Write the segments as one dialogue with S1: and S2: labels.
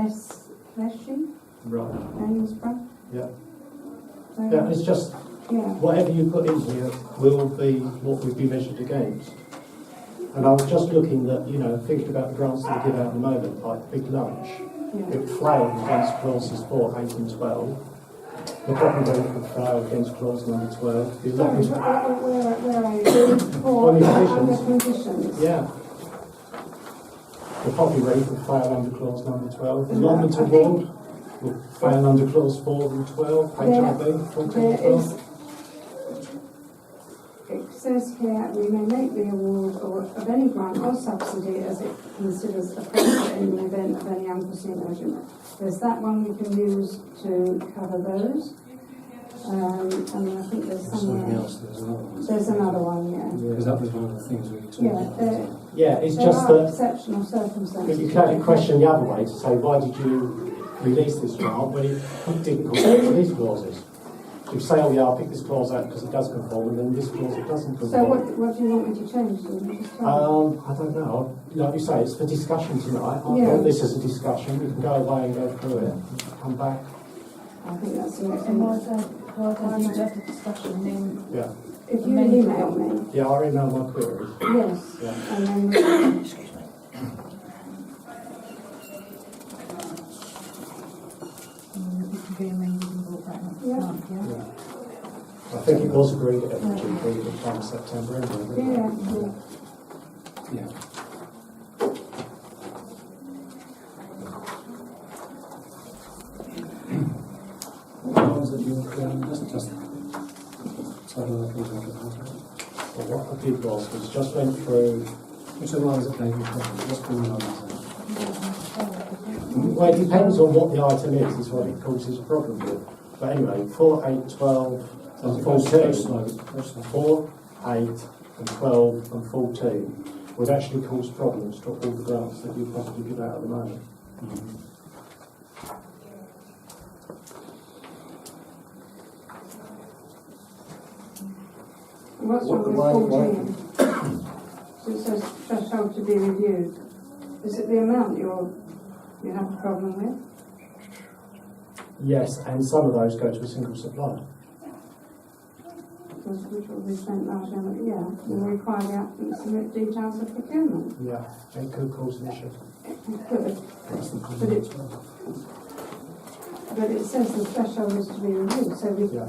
S1: less fleshy,
S2: Right.
S1: Ainsborough.
S2: Yeah.
S1: So,
S2: Yeah, it's just
S1: yeah.
S2: whatever you put in here will be what would be measured against. And I was just looking at, thinking about the grants that we give out at the moment, like Big Lunch.
S1: Yeah.
S2: It failed against clauses 4, 8 and 12. The property rate would fail against clause number 12. The
S1: Sorry,
S2: allotment
S1: where are you? For
S2: Conditions.
S1: other conditions.
S2: yeah. The property rate would fail under clause number 12. The
S1: No,
S2: allotment
S1: I
S2: award would fail under clause 4 and 12. HIB 14 and 12.
S1: It says here, we may make the award of any grant or subsidy as it considers appropriate in the event of any unforeseen measurement. There's that one we can use to cover those. And I think there's
S3: Something
S1: somewhere.
S3: else,
S1: There's another one, yeah.
S3: Because that was one of the things we talked
S1: Yeah,
S3: about.
S2: Yeah, it's
S1: there
S2: just
S1: are
S2: that.
S1: exceptional
S2: But
S1: circumstances.
S2: you can question the other way to say, why did you release this grant when it didn't conform to these clauses? You say, oh yeah, I'll pick this clause out because it does conform, and then this clause it doesn't conform.
S1: So what do you want me to change? Do you just tell me?
S2: I don't know. Like you say, it's for discussion tonight. I
S1: Yeah.
S2: want this as a discussion. We can go away and go through it, come back.
S1: I think that's the next
S4: And why
S1: thing.
S4: don't you have the discussion then?
S2: Yeah.
S1: If you email me,
S2: Yeah, I'll email my queries.
S1: yes,
S2: Yeah.
S1: and then
S3: Excuse me.
S4: It can be amended and brought back next
S1: Yeah.
S4: month, yeah?
S2: Yeah. I think it was agreed at FGP at the time of September, anyway.
S1: yeah,
S3: Yeah. What ones that you just title of things like that?
S2: But what I did was just went through.
S3: Which are the ones that they were just bring on?
S2: Well, it depends on what the item is what it causes a problem with. But anyway, 4, 8, 12, and 14. 4, 8, and 12, and 14 would actually cause problems to all the grants that you possibly give out at the moment.
S1: What's wrong with 14? So it says threshold to be reviewed. Is it the amount you have a problem with?
S2: Yes, and some of those go to a single supplier.
S1: Which will be spent largely on it, yeah. Will require the applicant to submit details of procurement.
S2: Yeah, it could cause an issue.
S1: It could,
S3: That's the
S1: but it says the threshold is to be reviewed, so we,
S2: Yeah.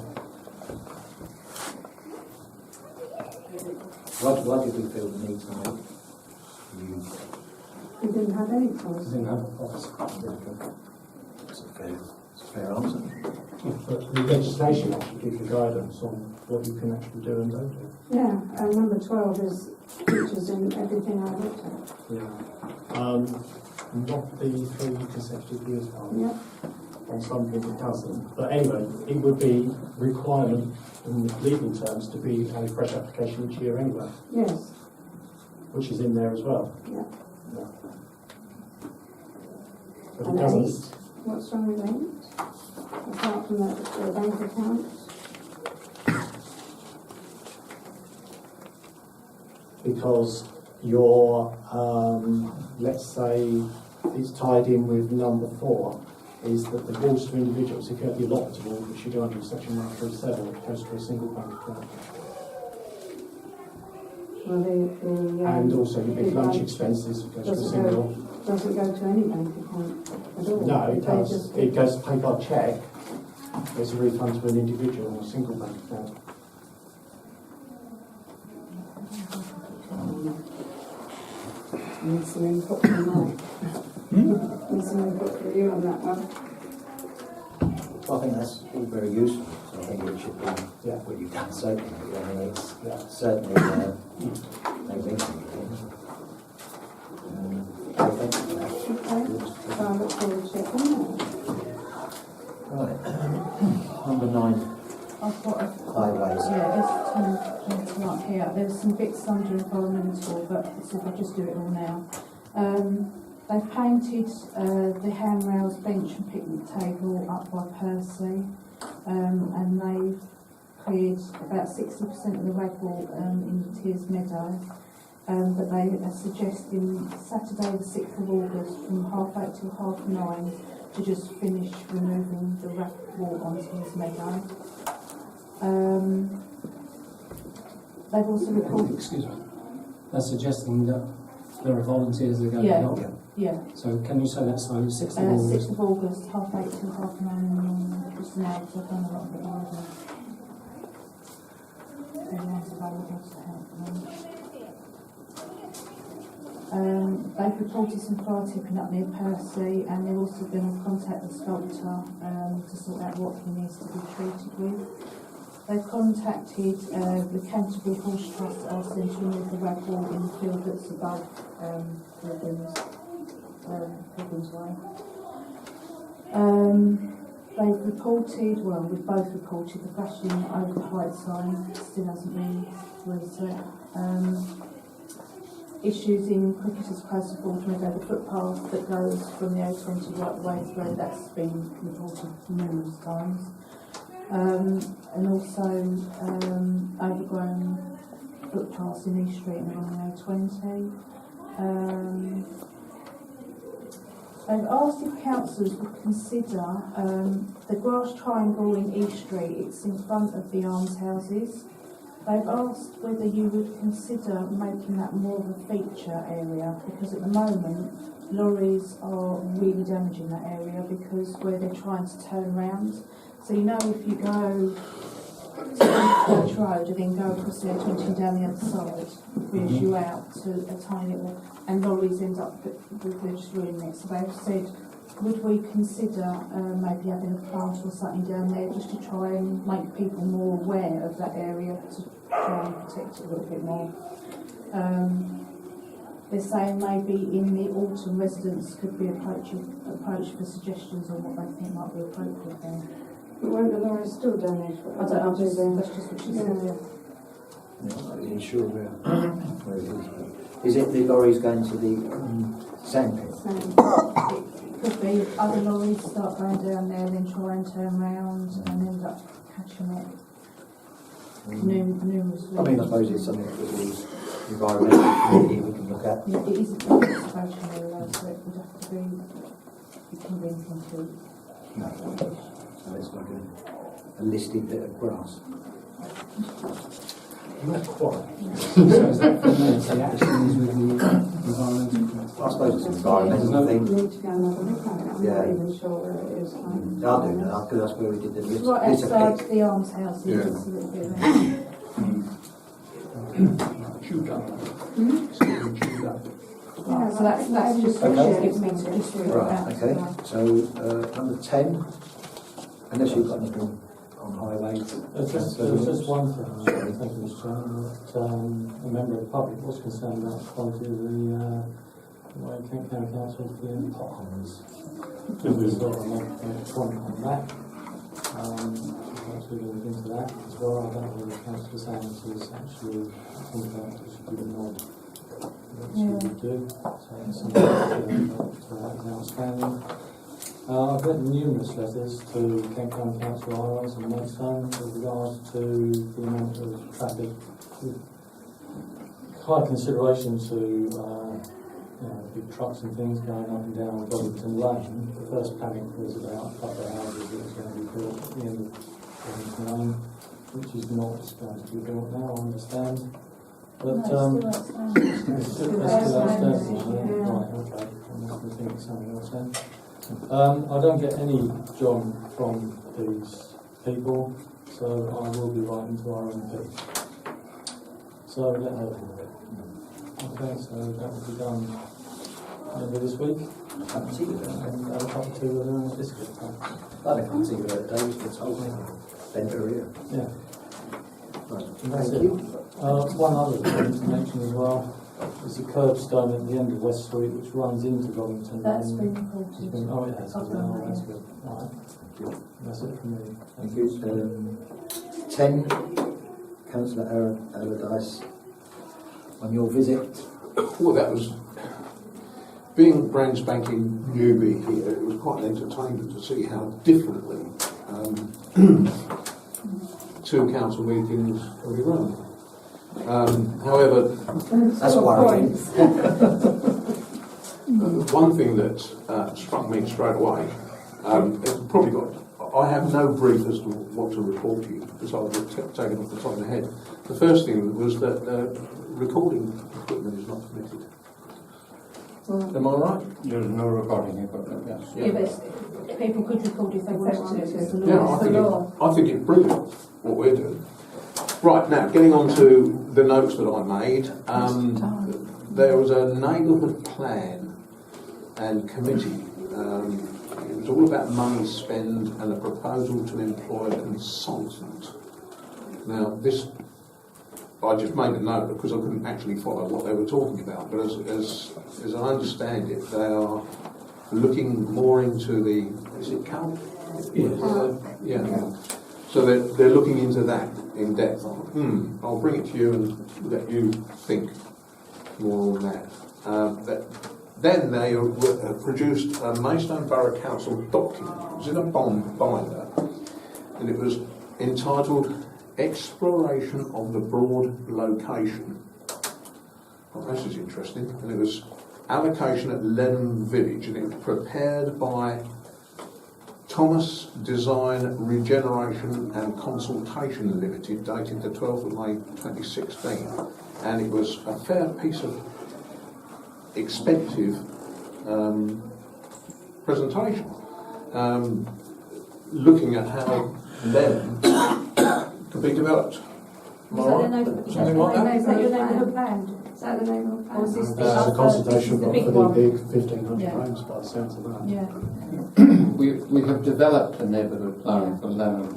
S5: Why did we feel the need to make
S1: we didn't have any clause.
S3: Didn't have a policy.
S5: it's a fair answer.
S2: But the legislation actually gives you guidance on what you can actually do and don't do.
S1: Yeah, and number 12 is features in everything I looked at.
S2: Yeah. Not the 3 consecutive years part.
S1: Yep.
S2: On some things it doesn't. But anyway, it would be requirement in legal terms to be a fresh application each year anyway,
S1: Yes.
S2: which is in there as well.
S1: Yeah.
S2: Yeah. But it
S1: And
S2: doesn't.
S1: 8. What's wrong with 8? Apart from the bank account.
S2: Because your, let's say, it's tied in with number 4, is that the awards to individuals, if you have the allotment award, which you do under section 137, it goes to a single bank account.
S1: Well,
S2: And also your big
S1: the
S2: lunch
S1: bank
S2: expenses goes to a
S1: doesn't
S2: single.
S1: doesn't go to any bank account at all.
S2: No, it
S1: They
S2: does.
S1: just-
S2: It goes paid by cheque. There's a refund to an individual on a single bank account.
S1: Need some input from Mike. Need some input from you on that one.
S5: I think that's all very useful. So I think it should be
S2: Yeah.
S5: what you've done so far. I mean, it's
S2: Yeah.
S5: certainly makes anything. Okay, thank you for that.
S1: Okay. So I look forward to checking that.
S5: Right. Number 9,
S4: I've got a
S5: highways.
S4: yeah, there's some up here. There's some bits under environmental, but so if I just do it all now. They've painted the handrails, bench and picnic table up by Percy, and they've cleared about 60% of the ragwort in the Tears Meadow. but they are suggesting Saturday the 6th of August from 8:30 till 9:30 to just finish removing the wrap wall onto his meadow. They've also reported...
S3: Excuse me. They're suggesting that there are volunteers that are going to help.
S4: Yeah.
S3: So can you say that slowly? 6th of
S4: 6th of August, 8:30 till 9:30 in the morning. Just now, because I've done a lot of it already. Everyone's available to help them. They've reported some fire tipping up near Percy, and they're also going to contact the sculptor to sort out what he needs to be treated with. They've contacted the Canterbury Horse Trust, asked them to remove the rag wall in the field that's above Pilgrim's Way. They've reported, well, we've both reported the flashing over the height sign still hasn't been reset. Issues in Cricketers Close to Meadow, the footpath that goes from the A20 right the way through, that's been reported numerous times. And also overgrown footpaths in East Street and on the A20. They've asked if councillors would consider the grass triangle in East Street. It's in front of the almshouses. They've asked whether you would consider making that more of a feature area, because at the moment lorries are really damaging that area because where they're trying to turn around. So you know, if you go to Church Road and then go across the A20 down the other side, brings you out to a tiny little, and lorries end up, they're just ruining it. So they've said, would we consider maybe having a plant or something down there just to try and make people more aware of that area, to try and protect it a little bit more. They're saying maybe in the autumn residents could be approached for suggestions on what they think might be appropriate there.
S1: But won't the lorries still damage?
S4: I don't know, that's just what she said.
S1: Yeah.
S5: I'm not really sure where it is. But is it the lorries going to the sand pit?
S4: It could be other lorries start going down there, then try and turn round and end up catching it. Numerous.
S5: I mean, I suppose it's something that the environmental community we can look at.
S4: Yeah, it is a conservation area, so it would have to be, it can be into.
S5: No. So it's like a listed bit of grass.
S2: Not quite.
S3: So is that for me to take actions with the environmental?
S5: I suppose it's an environmental
S1: We
S5: thing.
S1: need to go and have a look at it. I'm
S5: Yeah.
S1: not even sure where it is.
S5: I'll do that, because that's where we did the
S4: It's right outside the almshouse,
S6: Yeah.
S4: it's a little bit of a...
S1: Yeah,
S4: So that's just
S5: Okay.
S4: gives me to just do it
S5: Right,
S4: out.
S5: okay. So, number 10, unless you've got anything on highway.
S2: There's just one thing, thank you, Mr. Chairman, that a member of the public was concerned about the quality of the way Kent County Council is doing potholes. We've got a comment on that. Perhaps we can look into that as well. I don't know whether the council is saying this is actually something that we should be more what should we do. So it's something that is outstanding. I've written numerous letters to Kent County Council Highways and Maidstone with regards to the amount of traffic, with high consideration to big trucks and things going up and down Doddington Lane. The first panic was about a couple of houses that was going to be built at the end of Doddington Lane, which is not going to be built now, I understand. But
S4: It's still outstanding.
S2: Right, okay. I'm not going to think of something else then. I don't get any job from these people, so I will be writing to our MP. So let her deal with it. Okay, so that will be done end of this week.
S5: I can see you there.
S2: And up to this week.
S5: I can't see you there today, it's told me. Bent her ear.
S2: Yeah.
S5: Right,
S2: That's
S5: thank
S2: it.
S5: you.
S2: One other thing to mention as well is the curbstone at the end of West Street, which runs into Doddington.
S4: That's
S2: and
S4: been
S2: it's
S4: reported.
S2: been- Oh, it has.
S4: I've done that,
S2: That's
S4: yeah.
S2: good. All right. That's it from me.
S5: Thank you. 10, Councillor Allardyce, on your visit.
S6: Well, that was, being brand spanking newbie here, it was quite an entertainment to see how differently two council meetings can be run. However,
S5: That's worrying.
S6: one thing that struck me straight away, it's probably got. I have no brief as to what to report to you because I was taken off the top of my head. The first thing was that recording equipment is not permitted. Am I right?
S3: There's no recording equipment, yes.
S4: Yeah, but people could record if they wanted to, because the
S6: Yeah,
S4: law is the law.
S6: I think it's brilliant what we're doing. Right, now, getting on to the notes that I made, there was a neighbourhood plan and committee. It was all about money spent and a proposal to employ a consultant. Now, this, I just made a note because I couldn't actually follow what they were talking about, but as I understand it, they are looking more into the, is it CAL? Yeah. So they're looking into that in depth. I'll bring it to you and let you think more on that. Then they produced a Maidstone Borough Council document. It was in a binder, and it was entitled Exploration of the Broad Location. Oh, this is interesting. And it was allocation at Lenham Village, and it was prepared by Thomas Design Regeneration and Consultation Limited, dated the 12th of May 2016. And it was a fair piece of expensive presentation, looking at how Lenham could be developed.
S4: Is that the neighbourhood
S6: Something like that?
S4: Is that your neighbourhood plan?
S1: Is that the name of
S4: Or is this
S1: the
S4: the
S2: That's a
S4: other-
S2: consultation
S4: the
S2: for
S4: big
S2: the
S4: one?
S2: big 1,500
S4: Yeah.
S2: homes by the sounds of that.
S4: Yeah.
S3: We have developed a neighbourhood plan for Lenham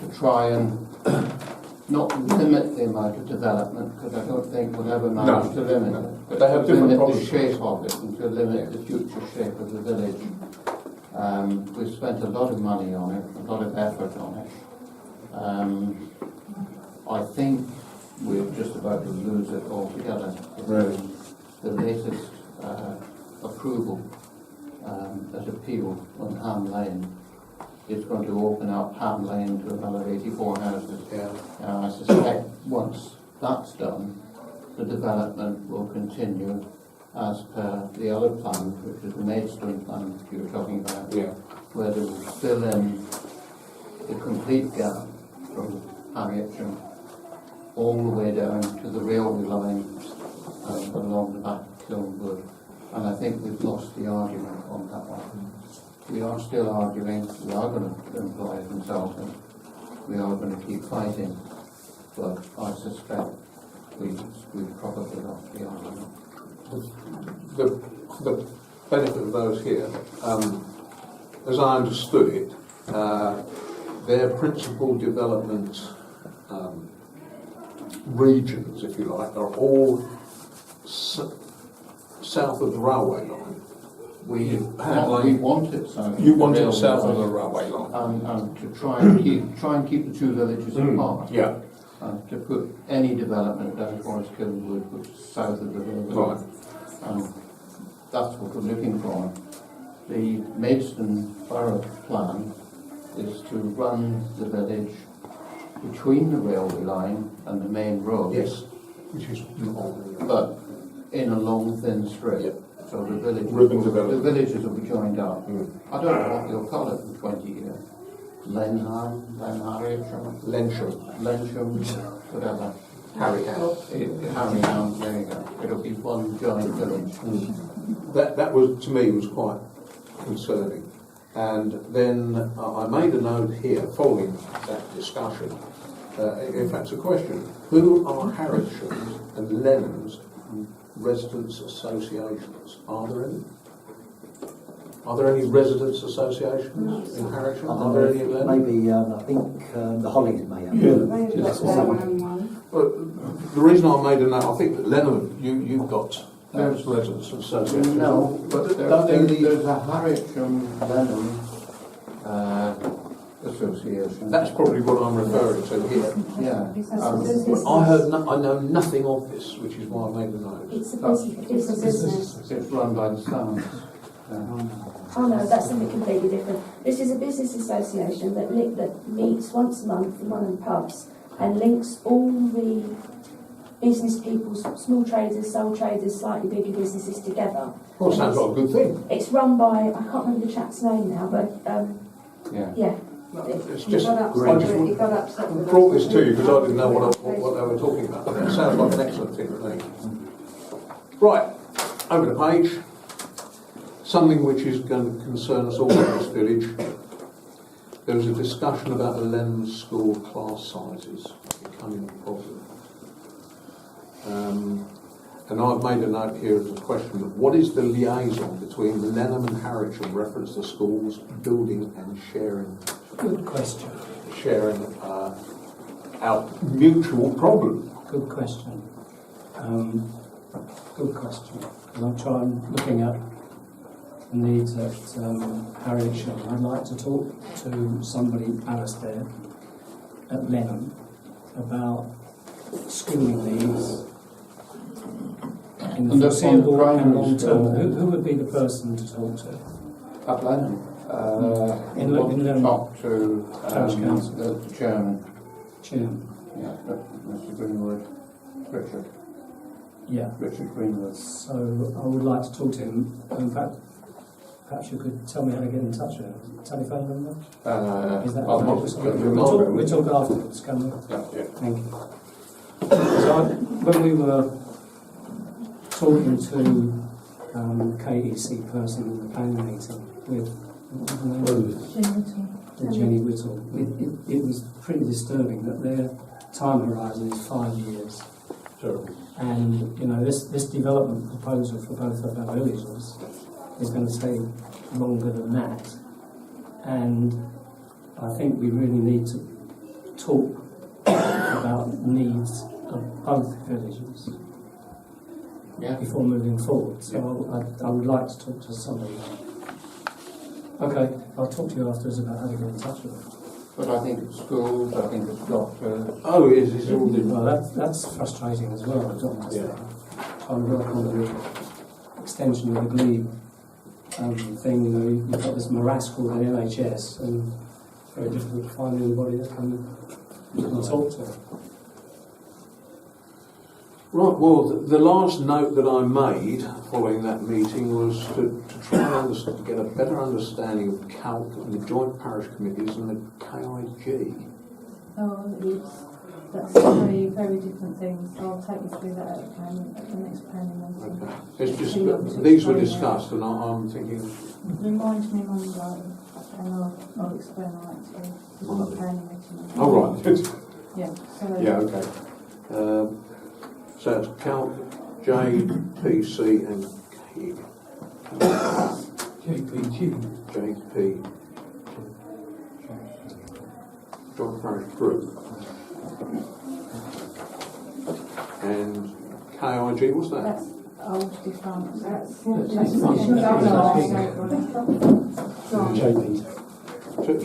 S3: to try and not limit the amount of development, because I don't think we'll ever manage to limit it, but
S6: They have
S3: to
S6: different
S3: limit the
S6: policies.
S3: shape of it and to limit the future shape of the village. We've spent a lot of money on it, a lot of effort on it. I think we're just about to lose it altogether.
S6: Really?
S3: The latest approval at appeal on Ham Lane is going to open up Ham Lane to another 84 houses.
S6: Yeah.
S3: I suspect once that's done, the development will continue as per the other plan, which is the Maidstone plan you were talking about,
S6: Yeah.
S3: where they will fill in the complete gap from Harrietsham all the way down to the railway line along the back of Kilnwood. And I think we've lost the argument on that one. We are still arguing, we are going to employ a consultant, we are going to keep fighting, but I suspect we've probably lost the argument.
S6: The benefit of those here, as I understood it, their principal development regions, if you like, are all south of the railway line.
S3: We want it south.
S6: You want it south of the railway line.
S3: And to try and keep the two villages apart.
S6: Yeah.
S3: And to put any development down towards Kilnwood, which is south of the railway.
S6: Right.
S3: And that's what we're looking for. The Maidstone Borough plan is to run the village between the railway line and the main road.
S6: Yes. Which is
S3: But in a long, thin strip.
S6: Yep.
S3: So the villages will be joined up. I don't know what you'll call it in 20 years. Lenham, Harrietsham, Lensham, whatever.
S6: Harrietsham.
S3: Harrietsham, there you go. It'll be one giant village.
S6: That was, to me, was quite concerning. And then I made a note here, following that discussion. In fact, it's a question. Who are Harrietsham's and Lenham's residents' associations? Are there any? Are there any residents' associations in Harrietsham? Are there any in Lenham?
S5: Maybe, I think the Hollies may have.
S1: They've got their own one.
S6: But the reason I made a note, I think that Lenham, you've got residents' associations.
S3: No, but
S6: Don't they need-
S3: there's a Harrietsham Lenham association.
S6: That's probably what I'm referring to here.
S3: Yeah.
S6: I know nothing of this, which is why I made the note.
S7: It's a
S1: It's a
S7: business.
S1: business.
S3: It's run by the Sons.
S7: Oh no, that's something completely different. This is a business association that meets once a month in one of the pubs and links all the business people, small traders, sole traders, slightly bigger businesses together.
S6: Well, sounds like a good thing.
S7: It's run by, I can't remember the chap's name now, but yeah.
S6: It's
S1: He
S6: just,
S1: got
S6: I
S1: upset,
S6: just
S1: he got upset with
S6: brought
S1: us.
S6: this to you because I didn't know what they were talking about. It sounds like an excellent thing to me. Right, over the page. Something which is going to concern us all in this village. There was a discussion about the Lenham School class sizes becoming a problem. And I've made a note here as a question of what is the liaison between the Lenham and Harrietsham reference to schools, building and sharing?
S8: Good question.
S6: Sharing our mutual problem.
S8: Good question. Good question. And I'm trying looking at the needs at Harrietsham. I'd like to talk to somebody, Alistair, at Lenham about schooling needs in the foreseeable and long term. Who would be the person to talk to?
S3: Up Lenham.
S8: In Lenham.
S3: Talk to
S8: Parish Council.
S3: the chairman.
S8: Chairman.
S3: Yeah, Mr. Greenwood. Richard Greenwood.
S8: So I would like to talk to him. In fact, perhaps you could tell me how to get in touch with him. Telephone number? Is that
S3: I'll not
S8: we'll talk afterwards, can we?
S6: Yeah.
S8: Thank you. So when we were talking to KEC person in the planning meeting with what was the name? Jenny Whittle, it was pretty disturbing that their time horizon is 5 years.
S6: Terrible.
S8: And, you know, this development proposal for both of our villages is going to take longer than that. And I think we really need to talk about the needs of both villages before moving forward. So I would like to talk to somebody. Okay, I'll talk to you afterwards about how to get in touch with them.
S3: But I think it's schools, I think it's doctors.
S6: Oh, it is all the...
S8: Well, that's frustrating as well. The doctors trying to work on the extension of the glebe thing. You know, you've got this morass called the NHS, and it's very difficult to find anybody that can talk to them.
S6: Right, well, the last note that I made following that meeting was to try and get a better understanding of CALC and the joint parish committees and the KIG.
S4: That's very, very different things. I'll take you through that at the next planning meeting.
S6: Okay. It's just that these were discussed, and I'm thinking...
S4: Remind me Monday, and I'll explain all that to you. It's on the planning meeting.
S6: Oh, right.
S4: Yeah. So
S6: Yeah, okay. So it's CALC, JPC and KIG. JP. Joint Parish Group. And KIG, what's that?
S4: That's old defunct.
S1: That's
S6: So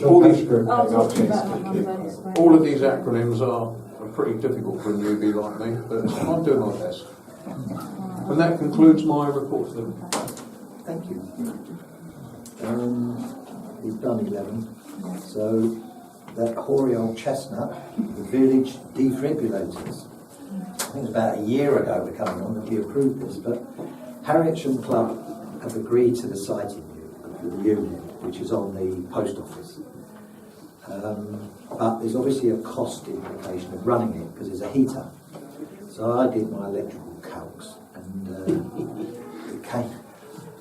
S6: all these,
S4: I'll talk to you about that Monday and explain.
S6: all of these acronyms are pretty difficult for a newbie like me, but I'm doing my best. And that concludes my report to them.
S5: Thank you. We've done 11. So that hoary old chestnut, the village defibrillators. I think it was about a year ago we're coming on that we approved this, but Harrietsham Club have agreed to the siting of the unit, which is on the post office. But there's obviously a cost implication of running it because there's a heater. So I did my electrical calcs, and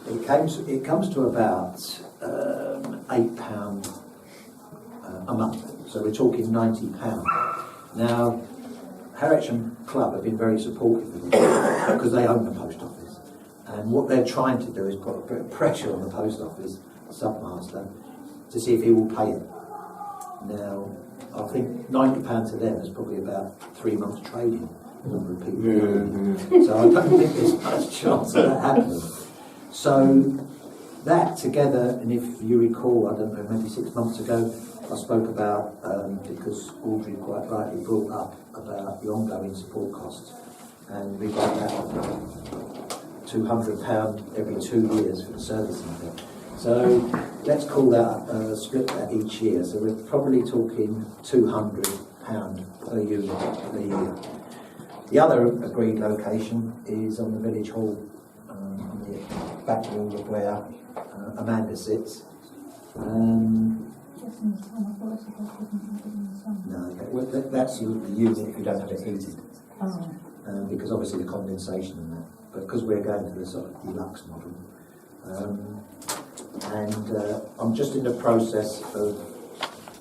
S5: it comes to about £8 a month. So we're talking £90. Now, Harrietsham Club have been very supportive of it because they own the post office, and what they're trying to do is put a bit of pressure on the post office submaster to see if he will pay it. Now, I think £90 to them is probably about 3 months trading. So I don't think there's much chance of that happening. So that together, and if you recall, I don't know, maybe 6 months ago, I spoke about, because Audrey quite rightly brought up about the ongoing support costs, and we got that £200 every 2 years for the servicing of it. So let's call that, split that each year. So we're probably talking £200 per unit per year. The other agreed location is on the village hall, on the back wall of where Amanda sits. No, okay. Well, that's the unit if you don't have it heated, because obviously the condensation and that. But because we're going for the sort of deluxe model, I'm just in the process of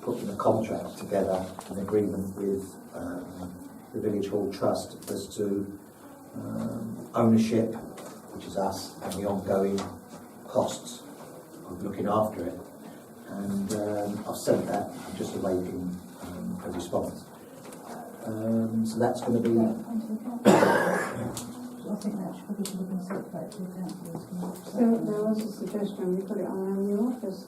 S5: putting a contract together, an agreement with the Village Hall Trust as to ownership, which is us, and the ongoing costs of looking after it. And I've sent that, I'm just awaiting a response. So that's going to be...
S4: I think that should probably be circulated to the council.
S1: So there was a suggestion, we put it on our new office.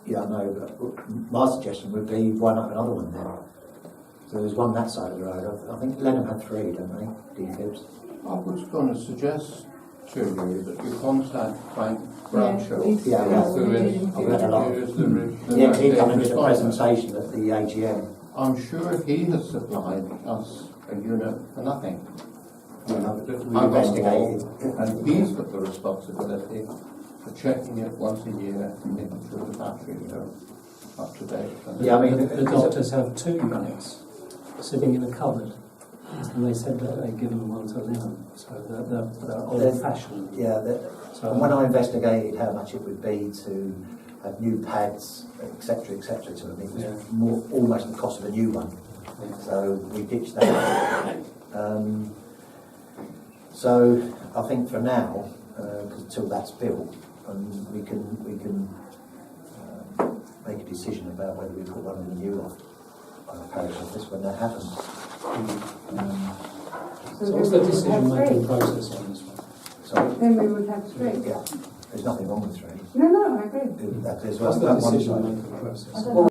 S5: Yeah, I know, but my suggestion would be, why not another one then? So there's one that side of the road. I think Lenham had 3, don't they? D-Fibs.
S3: I was going to suggest to you that you contact Frank Bradshaw.
S5: Yeah, I've read a lot. Yeah, he came and did a presentation at the AGM.
S3: I'm sure he has supplied us a unit for nothing.
S5: We
S3: I'm
S5: investigated.
S3: and he's got the responsibility for checking it once a year and making sure the batteries are up to date.
S5: Yeah, I mean,
S8: The doctors have 2 units sitting in a cupboard, and they said that they'd given one to Lenham, so they're old-fashioned.
S5: Yeah, and when I investigated how much it would be to have new pads, etc., to them, it was more, almost the cost of a new one. So we ditched that. So I think for now, until that's built, we can make a decision about whether we put one in the new parish office when that happens.
S8: So what's the decision-making process on this one?
S5: So
S1: Then we would have 3.
S5: yeah, there's nothing wrong with 3.
S1: No, I agree.
S5: There's
S8: What's the
S5: one side.
S8: decision-making process?